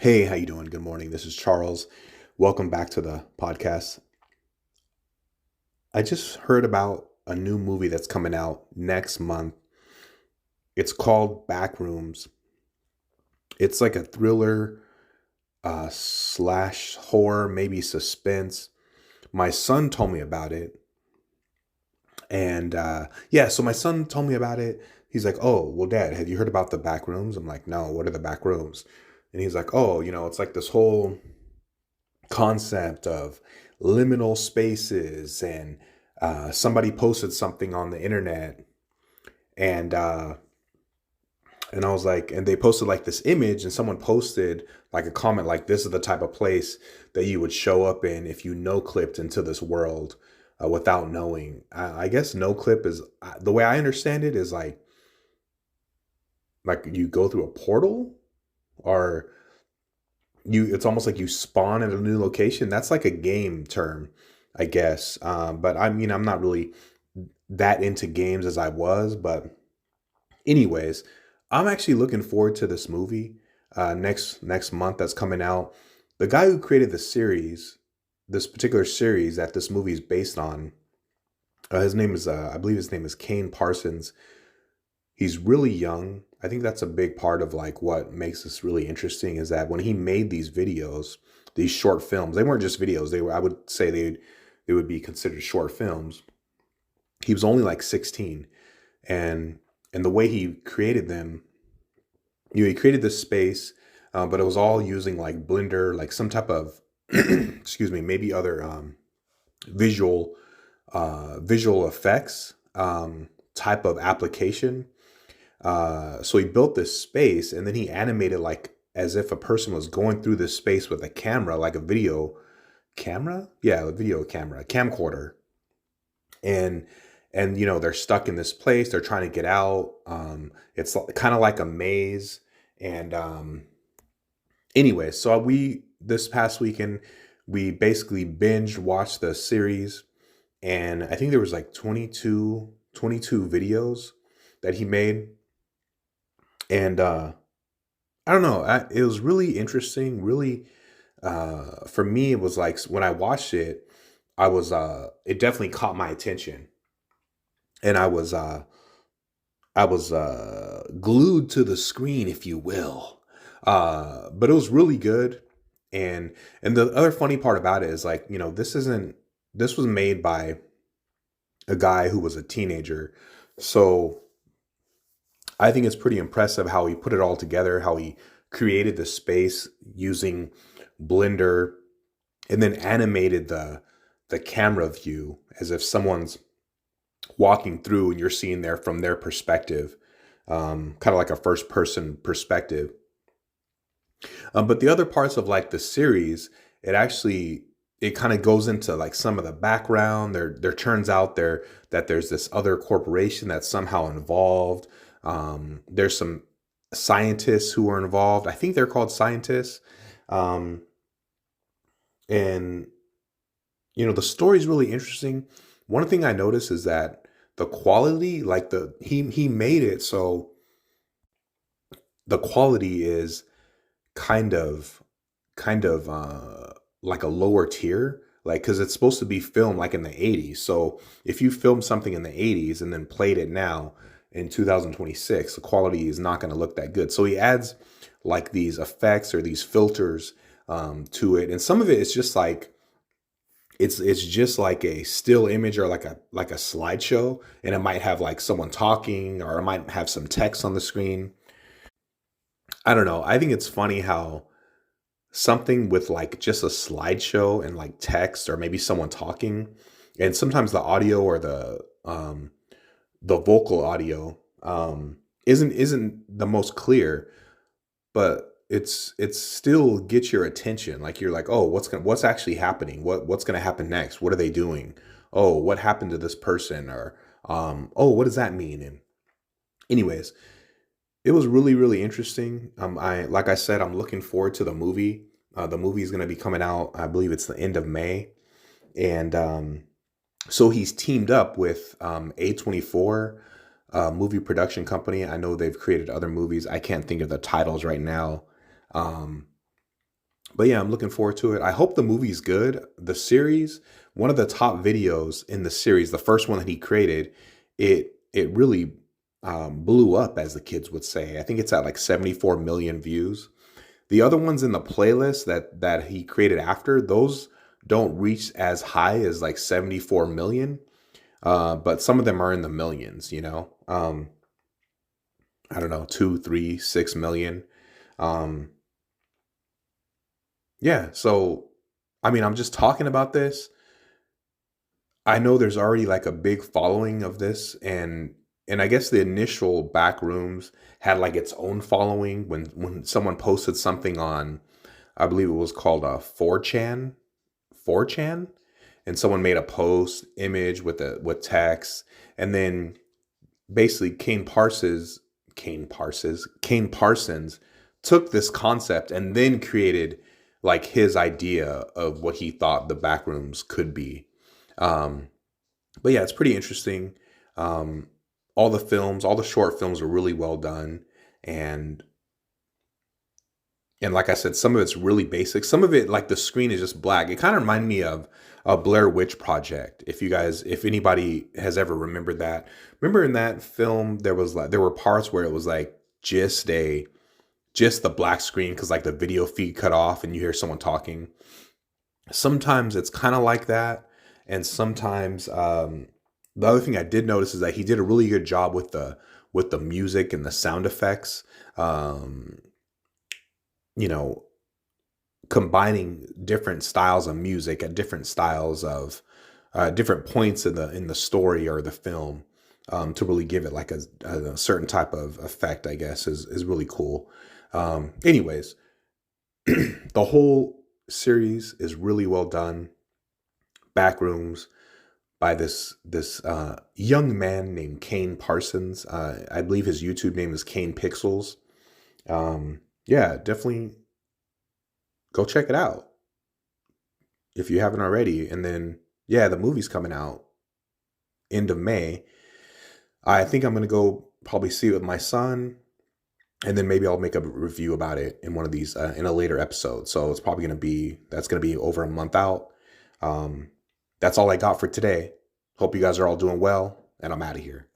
Hey, how you doing? Good morning. This is Charles. Welcome back to the podcast. I just heard about a new movie that's coming out next month. It's called Backrooms. It's like a thriller slash horror, maybe suspense. My son told me about it. And yeah, so my son told me about it. He's like, "Oh, well, Dad, have you heard about the Backrooms?" I'm like, "No, what are the Backrooms?" And he's like, "Oh, it's like this whole concept of liminal spaces and somebody posted something on the internet and I was like, and they posted like this image, and someone posted like a comment like, "This is the type of place that you would show up in if you no clipped into this world without knowing." I guess no clip is the way I understand it is like you go through a portal, or it's almost like you spawn at a new location. That's like a game term, I guess. But I mean, I'm not really that into games as I was. But anyways, I'm actually looking forward to this movie next month that's coming out. The guy who created the series, this particular series that this movie is based on, his name is I believe his name is Kane Parsons. He's really young. I think that's a big part of like what makes this really interesting is that when he made these videos, these short films, they weren't just videos. They were, I would say they would be considered short films. He was only like 16, and the way he created them, he created this space, but it was all using like Blender, like some type of excuse me, maybe other visual visual effects type of application. So he built this space and then he animated like as if a person was going through this space with a camera, like a video camera. Yeah, a video camera, a camcorder. And they're stuck in this place. They're trying to get out. It's kind of like a maze. And anyway, so we this past weekend we basically binge watched the series, and I think there was like 22 videos that he made. And I don't know. It was really interesting. Really, for me, it was like when I watched it, I was it definitely caught my attention, and I was glued to the screen, if you will. But it was really good, and the other funny part about it is like this was made by a guy who was a teenager, so I think it's pretty impressive how he put it all together, how he created the space using Blender and then animated the camera view as if someone's walking through and you're seeing there from their perspective, kind of like a first person perspective. But the other parts of like the series, it kind of goes into like some of the background. There turns out that there's this other corporation that's somehow involved. There's some scientists who are involved. I think they're called scientists. Um, and the story is really interesting. One thing I noticed is that the quality, like he made it so the quality is kind of like a lower tier, like because it's supposed to be filmed like in the 80s. So if you film something in the 80s and then played it now in 2026, the quality is not going to look that good. So he adds like these effects or these filters to it, and some of it is just like it's just like a still image or like a slideshow, and it might have like someone talking or it might have some text on the screen. I don't know. I think it's funny how something with like just a slideshow and like text or maybe someone talking, and sometimes the audio or the vocal audio isn't the most clear, but it's still gets your attention. Like you're like, oh, what's actually happening? What's gonna happen next? What are they doing? Oh, what happened to this person? Or oh, what does that mean? And anyways, it was really, really interesting. I like I said, I'm looking forward to the movie. The movie is going to be coming out. I believe it's the end of May, and so he's teamed up with A24 movie production company. I know they've created other movies. I can't think of the titles right now, um, But yeah, I'm looking forward to it. I hope the movie's good. The series, one of the top videos in the series, the first one that he created, it really blew up, as the kids would say. I think it's at like 74 million views. The other ones in the playlist that he created after, those don't reach as high as like 74 million. But some of them are in the millions, you know. I don't know, 2, 3, 6 million. Um, yeah, so I mean, I'm just talking about this. I know there's already like a big following of this, and I guess the initial Backrooms had like its own following when someone posted something on, I believe it was called 4chan, and someone made a post image with text, and then basically Kane Parsons took this concept and then created like his idea of what he thought the Backrooms could be. Um, but yeah, it's pretty interesting. Um, all the short films are really well done, and like I said, some of it's really basic. Some of it, like the screen is just black. It kind of reminded me of a Blair Witch Project. If anybody has ever remembered that, remember in that film there were parts where it was like just the black screen because like the video feed cut off and you hear someone talking. Sometimes it's kind of like that, and sometimes the other thing I did notice is that he did a really good job with the music and the sound effects. Um, you know, combining different styles of music at different styles of different points in the story or the film, to really give it like a certain type of effect, I guess, is really cool. Anyways, the whole series is really well done. Backrooms by this young man named Kane Parsons. I believe his YouTube name is Kane Pixels. Yeah, definitely go check it out if you haven't already. And then, yeah, the movie's coming out end of May. I think I'm gonna go probably see it with my son, and then maybe I'll make a review about it in one of these in a later episode. So it's probably gonna be over a month out. Um, that's all I got for today. Hope you guys are all doing well, and I'm out of here.